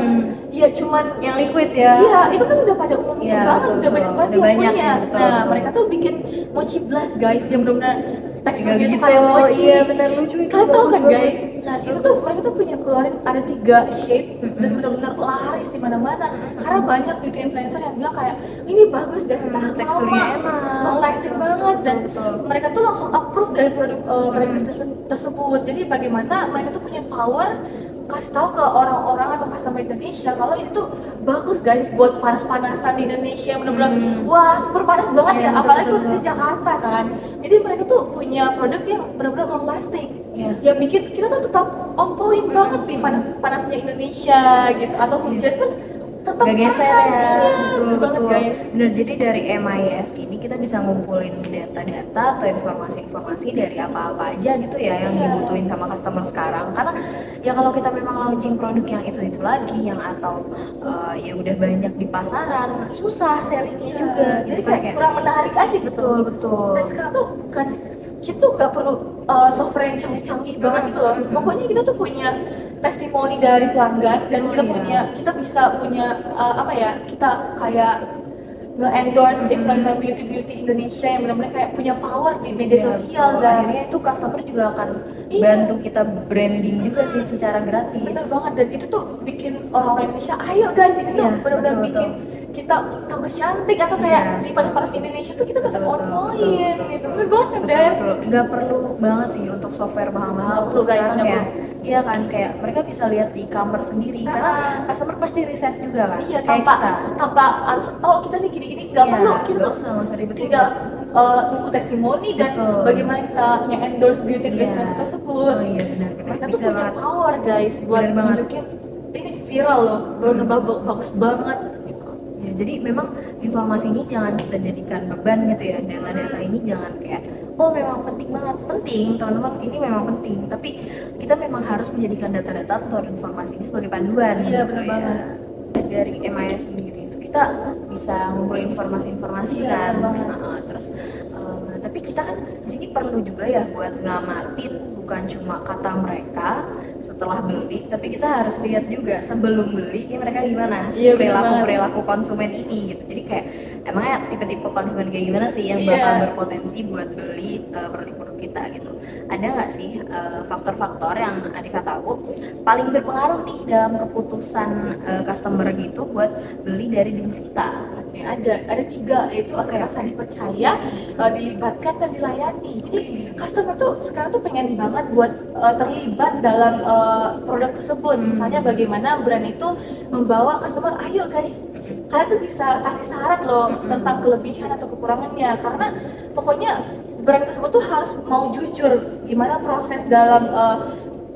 Speaker 1: ya cuman
Speaker 3: yang liquid ya.
Speaker 1: iya itu kan udah pada umumnya
Speaker 3: Iya,
Speaker 1: banget,
Speaker 3: betul,
Speaker 1: udah banyak banget
Speaker 3: udah
Speaker 1: yang
Speaker 3: banyak,
Speaker 1: punya.
Speaker 3: betul,
Speaker 1: Nah
Speaker 3: betul.
Speaker 1: mereka tuh bikin Mochi Blush guys yang benar-benar teksturnya
Speaker 3: Tinggal
Speaker 1: tuh
Speaker 3: gitu,
Speaker 1: kayak mochi.
Speaker 3: iya, benar, lucu itu,
Speaker 1: Kalian tahu kan
Speaker 3: bagus,
Speaker 1: guys?
Speaker 3: bagus.
Speaker 1: Nah itu tuh mereka tuh punya keluarin ada 3 shade dan benar-benar laris di mana-mana karena banyak beauty influencer yang bilang kayak ini bagus guys, tahan
Speaker 3: teksturnya
Speaker 1: lama,
Speaker 3: enak.
Speaker 1: long lasting banget, dan
Speaker 3: Betul.
Speaker 1: mereka tuh langsung approve dari produk brand tersebut. Jadi bagaimana mereka tuh punya power kasih tahu ke orang-orang atau customer Indonesia kalau ini tuh bagus guys buat panas-panasan di Indonesia, benar-benar wah super panas banget
Speaker 3: Iya,
Speaker 1: ya,
Speaker 3: betul,
Speaker 1: apalagi
Speaker 3: betul,
Speaker 1: khususnya Jakarta kan. Jadi mereka tuh punya produk yang benar-benar long lasting,
Speaker 3: Iya.
Speaker 1: yang bikin kita tuh tetap on point banget di panas-panasnya Indonesia gitu, atau hujan pun tetap
Speaker 3: Gak geser
Speaker 1: tahan.
Speaker 3: ya.
Speaker 1: Iya,
Speaker 3: Betul,
Speaker 1: banget
Speaker 3: betul.
Speaker 1: guys.
Speaker 3: Bener, jadi dari MIS ini kita bisa ngumpulin data-data atau informasi-informasi dari apa-apa aja gitu ya yang
Speaker 1: Iya.
Speaker 3: dibutuhin sama customer sekarang. Karena ya kalau kita memang launching produk yang itu lagi, yang atau ya udah banyak di pasaran, susah sellingnya juga
Speaker 1: Jadi
Speaker 3: gitu
Speaker 1: kayak
Speaker 3: kan,
Speaker 1: kurang menarik aja gitu.
Speaker 3: betul, betul.
Speaker 1: Dan sekarang tuh bukan kita tuh nggak perlu software yang canggih-canggih banget gitu loh. Pokoknya kita tuh punya testimoni dari pelanggan dan kita bisa punya apa ya, kita kayak nge-endorse influencer beauty Indonesia yang benar-benar kayak punya power di media
Speaker 3: Iya,
Speaker 1: sosial.
Speaker 3: betul.
Speaker 1: Dan
Speaker 3: Akhirnya itu customer juga akan
Speaker 1: Iya.
Speaker 3: bantu kita branding juga sih secara gratis.
Speaker 1: bener banget, dan itu tuh bikin orang-orang Indonesia ayo guys ini tuh
Speaker 3: Iya,
Speaker 1: benar-benar
Speaker 3: betul,
Speaker 1: bikin kita tambah cantik, atau kayak
Speaker 3: Iya.
Speaker 1: di panas-panas Indonesia tuh kita tetap
Speaker 3: Betul,
Speaker 1: on
Speaker 3: betul,
Speaker 1: point
Speaker 3: betul,
Speaker 1: gitu.
Speaker 3: betul.
Speaker 1: Bener banget kan,
Speaker 3: Betul,
Speaker 1: Dan?
Speaker 3: betul. Nggak perlu banget sih untuk software mahal-mahal
Speaker 1: Nggak perlu, guys,
Speaker 3: sekarang
Speaker 1: nggak
Speaker 3: ya.
Speaker 1: perlu.
Speaker 3: Iya kan, kayak mereka bisa lihat di e-commerce sendiri karena customer pasti riset juga kan.
Speaker 1: Iya,
Speaker 3: Kayak
Speaker 1: tanpa harus oh kita nih gini-gini, nggak
Speaker 3: Iya,
Speaker 1: perlu, kita
Speaker 3: nggak
Speaker 1: tuh
Speaker 3: usah, nggak usah ribet-ribet.
Speaker 1: tinggal nunggu testimoni dan
Speaker 3: Betul.
Speaker 1: bagaimana kita nge-endorse beauty
Speaker 3: Iya.
Speaker 1: influencer tersebut.
Speaker 3: Oh iya, benar-benar.
Speaker 1: Mereka tuh
Speaker 3: Bisa
Speaker 1: punya
Speaker 3: banget.
Speaker 1: power guys buat
Speaker 3: Benar banget.
Speaker 1: nunjukin ini viral loh, benar-benar bagus banget gitu.
Speaker 3: Ya, jadi memang informasi ini jangan kita jadikan beban gitu ya. Data-data ini jangan kayak oh memang penting banget. Penting, teman-teman, ini memang penting. Tapi kita memang harus menjadikan data-data atau informasi ini sebagai panduan.
Speaker 1: Iya,
Speaker 3: gitu
Speaker 1: benar
Speaker 3: ya.
Speaker 1: banget.
Speaker 3: Dari MIS sendiri itu kita bisa ngumpulin informasi-informasi
Speaker 1: Iya,
Speaker 3: kan.
Speaker 1: benar banget.
Speaker 3: Terus tapi kita kan di sini perlu juga ya buat ngamatin, bukan cuma kata mereka setelah beli, tapi kita harus lihat juga sebelum beli ini mereka gimana
Speaker 1: Iya, benar banget.
Speaker 3: perilaku konsumen ini gitu. Jadi kayak emangnya tipe-tipe konsumen kayak gimana sih yang
Speaker 1: Iya.
Speaker 3: bakal berpotensi buat beli produk-produk kita gitu. Ada nggak sih faktor-faktor yang Atifa tahu paling berpengaruh nih dalam keputusan customer gitu buat beli dari bisnis kita?
Speaker 1: Oke, ada tiga, yaitu rasa dipercaya, dilibatkan dan dilayani. Jadi customer tuh sekarang tuh pengen banget buat terlibat dalam produk tersebut. Misalnya bagaimana brand itu membawa customer, ayo guys, kalian tuh bisa kasih saran loh tentang kelebihan atau kekurangannya. Karena pokoknya brand tersebut tuh harus mau jujur gimana proses dalam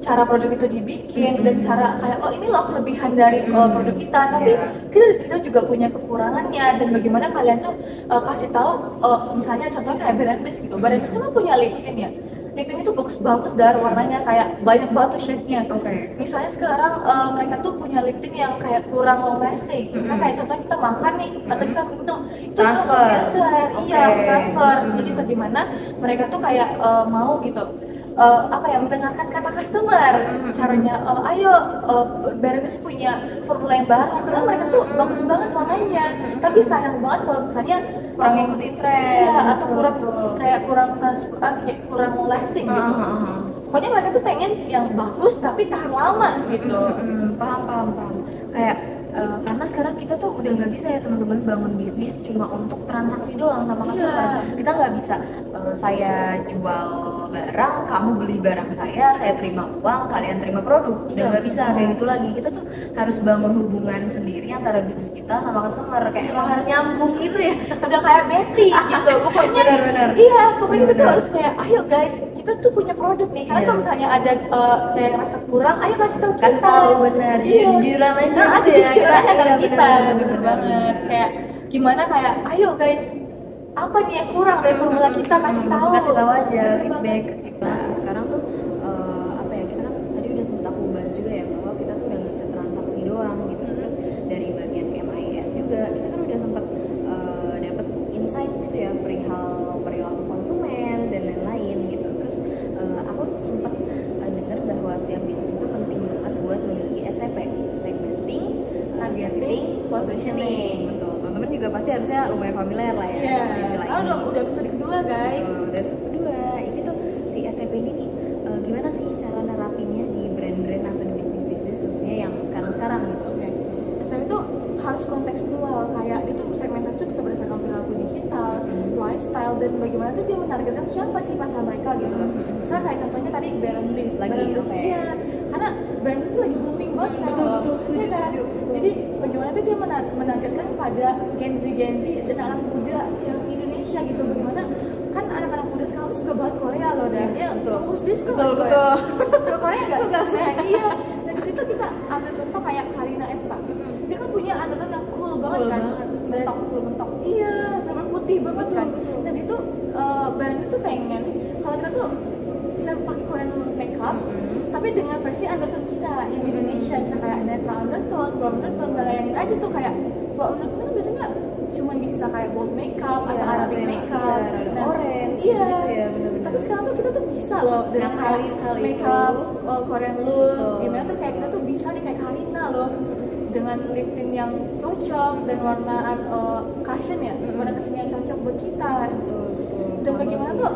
Speaker 1: cara produk itu dibikin dan cara kayak oh ini loh kelebihan dari produk kita, tapi kita juga punya kekurangannya, dan bagaimana kalian tuh kasih tahu misalnya contohnya kayak Brandless gitu. Brandless tuh kan punya lip tint ya. Lip tint itu bagus dari warnanya kayak banyak banget tuh shade-nya. Misalnya sekarang mereka tuh punya lip tint yang kayak kurang long lasting. Misalnya kayak contohnya kita makan nih atau kita minum itu
Speaker 3: Transfer.
Speaker 1: Transfer. Jadi bagaimana mereka tuh kayak mau gitu mendengarkan kata customer, caranya ayo Brandless punya formula yang baru karena mereka tuh bagus banget warnanya, tapi sayang banget kalau misalnya
Speaker 3: kurang ngikutin tren.
Speaker 1: iya, atau kurang lasting gitu. Pokoknya mereka tuh pengen yang bagus tapi tahan lama gitu.
Speaker 3: Paham. Kayak karena sekarang kita tuh udah nggak bisa ya teman-teman bangun bisnis cuma untuk transaksi doang sama customer. Kita nggak bisa saya jual barang, kamu beli barang saya terima uang, kalian terima produk. Udah nggak bisa kayak gitu lagi. Kita tuh harus bangun hubungan sendiri antara bisnis kita sama customer, kayak emang harus nyambung gitu ya.
Speaker 1: Udah kayak bestie gitu. Pokoknya
Speaker 3: Benar.
Speaker 1: Iya, pokoknya kita tuh harus kayak ayo guys, kita tuh punya produk nih. Kalian kalau misalnya ada kayak rasa kurang, ayo kasih tahu kita.
Speaker 3: Benar.
Speaker 1: Iya.
Speaker 3: Jujuran aja
Speaker 1: Nah,
Speaker 3: gitu ya.
Speaker 1: jujuran aja karena kita
Speaker 3: Benar.
Speaker 1: bener banget. Kayak gimana kayak ayo guys, apa nih yang kurang dari formula kita, kasih tahu
Speaker 3: aja
Speaker 1: Bener
Speaker 3: feedback
Speaker 1: banget.
Speaker 3: gitu. Sekarang tuh apa ya, kita kan tadi udah sempat aku bahas juga ya bahwa kita tuh udah nggak bisa transaksi doang gitu. Terus dari bagian MIS juga kita kan udah sempat dapat insight gitu ya perihal perilaku konsumen dan lain-lain gitu. Terus aku sempat dengar bahwa setiap bisnis itu penting banget buat memiliki STP, segmenting, targeting, positioning. Betul. Teman-teman juga pasti harusnya lumayan familiar lah ya sama istilah ini.
Speaker 1: Karena udah episode kedua guys.
Speaker 3: Dari episode kedua, ini tuh si STP ini nih gimana sih cara nerapinnya di brand-brand atau di bisnis-bisnis khususnya yang sekarang-sekarang gitu?
Speaker 1: Oke. STP itu harus kontekstual, kayak dia tuh segmentasi tuh bisa berdasarkan perilaku digital, lifestyle, dan bagaimana tuh dia menargetkan siapa sih pasar mereka gitu loh. Misalnya kayak contohnya tadi Brandless. Iya, karena Brandless tuh lagi booming banget sekarang.
Speaker 3: Betul,
Speaker 1: Iya kan? Jadi bagaimana tuh dia menargetkan pada Gen Z dan anak muda yang di Indonesia gitu. Bagaimana kan anak-anak muda sekarang tuh suka banget Korea loh, dan dia kamu sendiri suka banget Korea. Suka Korea nggak? Iya. Dan di situ kita ambil contoh kayak Karina Espa. Dia kan punya undertone yang cool banget kan,
Speaker 3: mentok.
Speaker 1: Iya, bener putih banget kan. Dan itu Brandless tuh pengen kalau kita tuh bisa pakai Korean makeup, tapi dengan versi undertone kita yang di Indonesia, bisa kayak netral undertone, brown undertone. Bayangin aja tuh kayak brown undertone kan biasanya cuma bisa kayak bold makeup atau Arabic makeup,
Speaker 3: orange
Speaker 1: iya.
Speaker 3: gitu ya, bener-bener.
Speaker 1: Tapi sekarang tuh kita tuh bisa loh dengan kayak
Speaker 3: hal
Speaker 1: makeup
Speaker 3: itu.
Speaker 1: Korean look, gimana tuh kayak kita tuh bisa nih kayak Karina loh, dengan lip tint yang cocok dan warna cushion ya, warna cushion yang cocok buat kita. Dan bagaimana tuh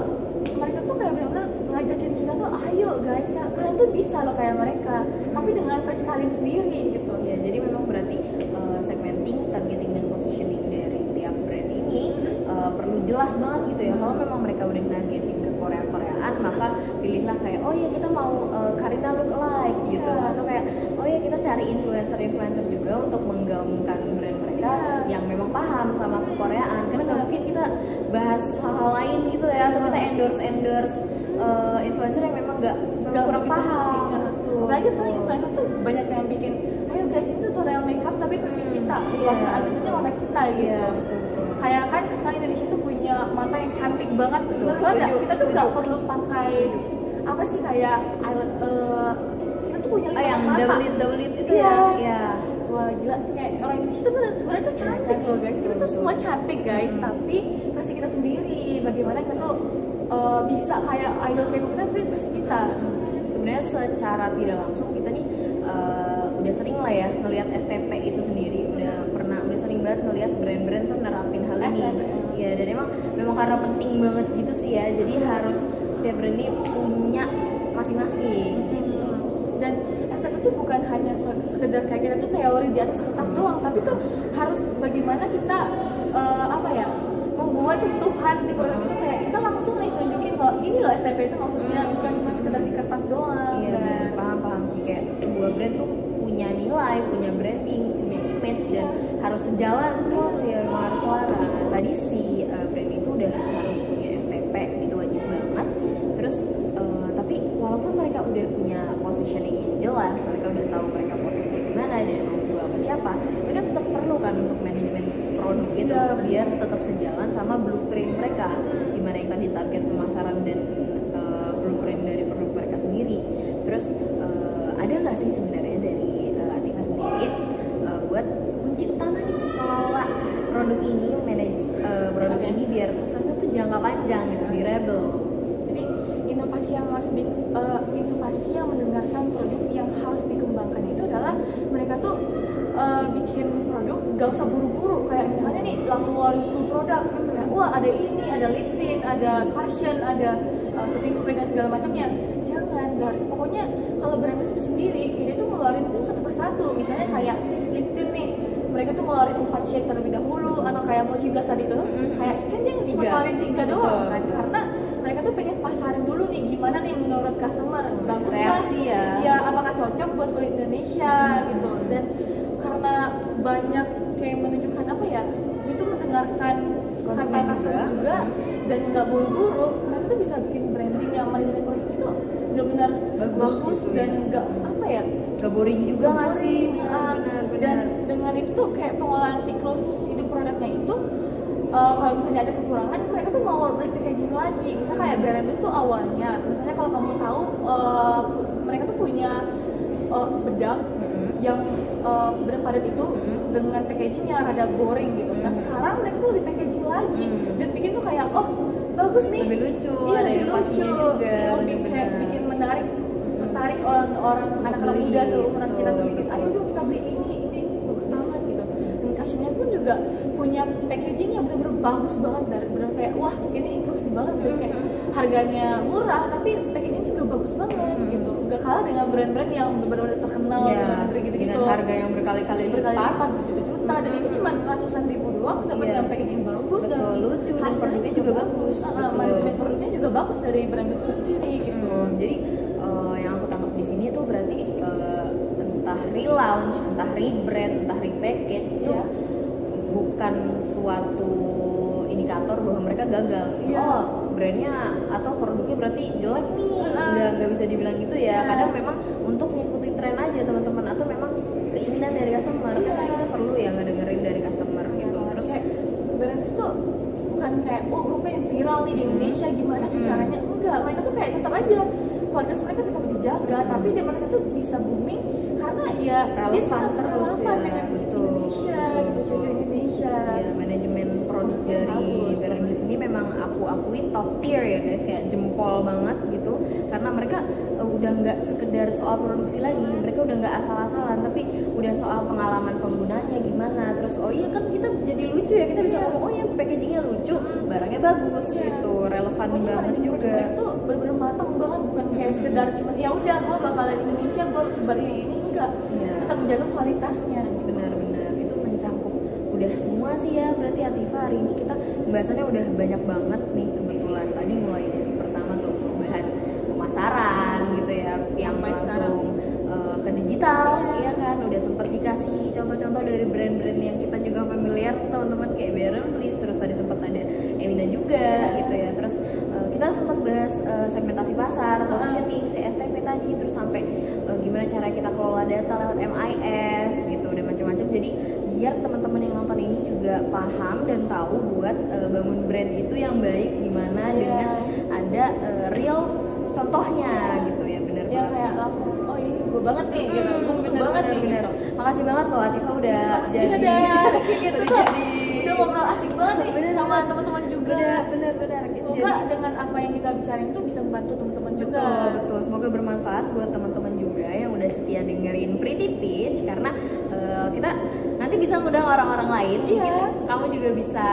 Speaker 1: mereka tuh kayak benar-benar ngajakin kita tuh ayo guys, kalian tuh bisa loh kayak mereka, tapi dengan versi kalian sendiri gitu.
Speaker 3: Ya, jadi memang berarti segmenting, targeting, dan positioning dari tiap brand ini perlu jelas banget gitu ya. Kalau memang mereka udah nargeting ke Korea-Koreaan, maka pilihlah kayak oh ya kita mau Karina look alike gitu, atau kayak oh ya kita cari influencer juga untuk menggaungkan brand mereka yang memang paham sama Koreaan. Karena nggak mungkin kita bahas hal-hal lain gitu ya, atau kita endorse influencer yang memang nggak kurang paham.
Speaker 1: Apalagi sekarang influencer tuh banyak yang bikin ayo guys ini tutorial makeup tapi versi kita, warna undertone warna kita gitu. Kayak kan sekarang Indonesia tuh punya mata yang cantik banget, betul banget. Kita tuh nggak perlu pakai apa sih kayak kita tuh punya
Speaker 3: yang
Speaker 1: mata
Speaker 3: double lid itu ya.
Speaker 1: Wah gila, kayak orang Indonesia tuh sebenarnya tuh cantik loh guys. Kita tuh semua cantik guys, tapi versi kita sendiri. Bagaimana kita tuh bisa kayak idol K-pop kita tapi versi kita.
Speaker 3: Sebenarnya secara tidak langsung kita nih udah sering lah ya ngelihat STP itu sendiri, udah sering banget ngelihat brand-brand tuh nerapin hal ini. Ya, dan memang karena penting banget gitu sih ya. Jadi harus setiap brand ini punya masing-masing gitu.
Speaker 1: Dan STP itu bukan hanya sekedar kayak kita tuh teori di atas kertas doang, tapi tuh harus bagaimana kita apa ya, membuat sentuhan di produk itu, kayak kita langsung nih nunjukin kalau ini loh STP itu maksudnya, bukan cuma sekedar di kertas doang.
Speaker 3: Iya, bener. Paham sih, kayak sebuah brand tuh punya nilai, punya branding, punya image, dan harus sejalan semua tuh ya, memang harus selaras. Tadi si brand itu udah harus punya STP, itu wajib banget. Terus tapi walaupun mereka udah punya positioning yang jelas, mereka udah tahu mereka posisinya di mana dan mau jual ke siapa, mereka tetap perlu kan untuk manajemen produk itu biar tetap sejalan sama blueprint mereka, gimana yang tadi target pemasaran dan blueprint dari produk mereka sendiri. Terus ada nggak sih sebenarnya dari Ativa sendiri buat kunci utama nih mengelola produk ini, manage produk ini biar suksesnya tuh jangka panjang gitu, durable.
Speaker 1: Jadi inovasi yang harus inovasi yang mendengarkan produk yang harus dikembangkan itu adalah mereka tuh bikin produk gak usah buru-buru, kayak misalnya nih langsung ngeluarin 10 produk, kayak, wah ada ini, ada lip tint, ada cushion, ada setting spray dan segala macamnya. Jangan, pokoknya kalau brand itu sendiri dia tuh ngeluarin itu satu persatu. Misalnya kayak lip tint nih, mereka tuh ngeluarin 4 shade terlebih dahulu, atau kayak Mochi Blast tadi tuh kayak kan dia cuma ngeluarin 3 doang kan, karena mereka tuh pengen pasarin dulu nih gimana nih menurut customer, bagus
Speaker 3: reaksi
Speaker 1: kan? Ya apakah cocok buat kulit Indonesia gitu. Dan karena banyak kayak menunjukkan apa ya, dia tuh mendengarkan kata customer juga dan nggak buru-buru, mereka tuh bisa bikin branding yang manajemen produk itu benar-benar bagus
Speaker 3: gitu,
Speaker 1: dan nggak apa ya,
Speaker 3: gak boring juga nggak sih?
Speaker 1: Benar. Dan dengan itu tuh kayak pengolahan siklus hidup produknya itu, kalau misalnya ada kekurangan mereka tuh mau repackaging lagi. Misalnya kayak Berendus tuh awalnya, misalnya kalau kamu tahu mereka tuh punya bedak yang bedak padat itu dengan packagingnya rada boring gitu. Nah sekarang mereka tuh repackaging lagi dan bikin tuh kayak oh bagus nih,
Speaker 3: lebih lucu,
Speaker 1: iya,
Speaker 3: ada
Speaker 1: lebih
Speaker 3: inovasinya
Speaker 1: lucu,
Speaker 3: juga,
Speaker 1: lebih kayak bikin tertarik orang anak-anak muda seumuran kita tuh bikin, ayo dong kita beli ini bagus banget gitu. Dan cushionnya pun juga punya packaging yang benar-benar bagus banget, dari benar kayak wah ini inklusif banget gitu, kayak harganya murah tapi packaging juga bagus banget gitu. Gak kalah dengan brand-brand yang benar-benar terkenal di luar negeri gitu,
Speaker 3: dengan harga yang berkali-kali lipat,
Speaker 1: berjuta-juta, dan itu cuma ratusan ribu doang dapat yang packaging bagus,
Speaker 3: betul,
Speaker 1: dan
Speaker 3: lucu, dan produknya juga bagus.
Speaker 1: Manajemen produknya juga bagus dari brand itu sendiri gitu.
Speaker 3: Jadi yang aku tangkap di sini tuh berarti entah relaunch, entah rebrand, entah repackage itu bukan suatu indikator bahwa mereka gagal. Oh, brandnya atau produknya berarti jelek nih. Nggak bisa dibilang gitu ya. Kadang memang untuk ngikutin tren aja teman-teman, atau memang keinginan dari customer. Karena kita perlu ya ngedengerin dari customer gitu. Terus
Speaker 1: brand itu tuh bukan kayak oh gue pengen viral nih di Indonesia, gimana sih caranya? Enggak, mereka tuh kayak tetap aja kualitas mereka tetap dijaga, tapi dia mereka tuh bisa booming karena ya dia sangat relevan dengan Indonesia gitu, seluruh Indonesia.
Speaker 3: Ya, manajemen produk dari Berendus ini memang aku akui top tier ya guys, kayak jempol banget gitu, karena mereka udah nggak sekedar soal produksi lagi, mereka udah nggak asal-asalan, tapi udah soal pengalaman penggunanya gimana. Terus oh iya kan kita jadi lucu ya, kita bisa ngomong oh ya packagingnya lucu, barangnya bagus gitu, relevan banget juga.
Speaker 1: Itu benar-benar matang banget, bukan kayak sekedar cuma ya udah gue bakalan Indonesia gue sebar ini enggak, tetap menjaga kualitasnya gitu.
Speaker 3: Benar-benar itu mencangkup udah semua sih ya. Berarti Ativa hari ini kita pembahasannya udah banyak banget nih, kebetulan tadi mulai dari pertama tuh perubahan pemasaran gitu ya, yang langsung ke digital ya kan, udah sempet dikasih contoh-contoh dari brand-brand yang kita juga familiar teman-teman kayak Berendus, terus tadi sempat ada Emina juga gitu ya. Terus kita sempat bahas segmentasi pasar, positioning, CSTP tadi, terus sampai gimana cara kita kelola data lewat MIS gitu, dan macam-macam. Jadi biar teman-teman yang nonton ini juga paham dan tahu buat bangun brand itu yang baik gimana dengan ada real contohnya gitu ya. Bener
Speaker 1: ya
Speaker 3: banget.
Speaker 1: kayak langsung oh ini gue banget nih gitu, gue butuh banget nih gitu.
Speaker 3: Makasih banget loh Ativa udah jadi
Speaker 1: gitu udah ngobrol asik banget nih sama teman-teman juga.
Speaker 3: Bener-bener.
Speaker 1: Semoga dengan apa yang kita bicarain tuh bisa membantu teman-teman juga.
Speaker 3: Betul. Semoga bermanfaat buat teman-teman juga yang udah setia dengerin Pretty Peach, karena kita nanti nanti bisa ngundang orang-orang lain.
Speaker 1: Iya.
Speaker 3: Mungkin kamu juga bisa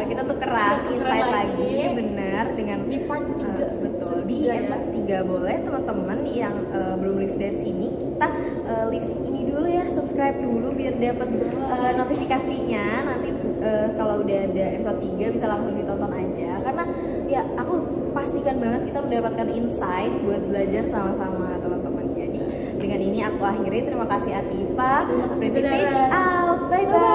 Speaker 3: kita tukeran insight lagi, bener dengan
Speaker 1: di part 3
Speaker 3: betul di episode ketiga. Boleh teman-teman yang belum live dari sini, kita live ini dulu ya, subscribe dulu biar dapat notifikasinya. Nanti kalau udah ada episode 3 bisa langsung ditonton aja, karena ya aku pastikan banget kita mendapatkan insight buat belajar sama-sama teman-teman. Jadi dengan ini aku akhiri, terima kasih Atifa, Pretty Page out, bye bye.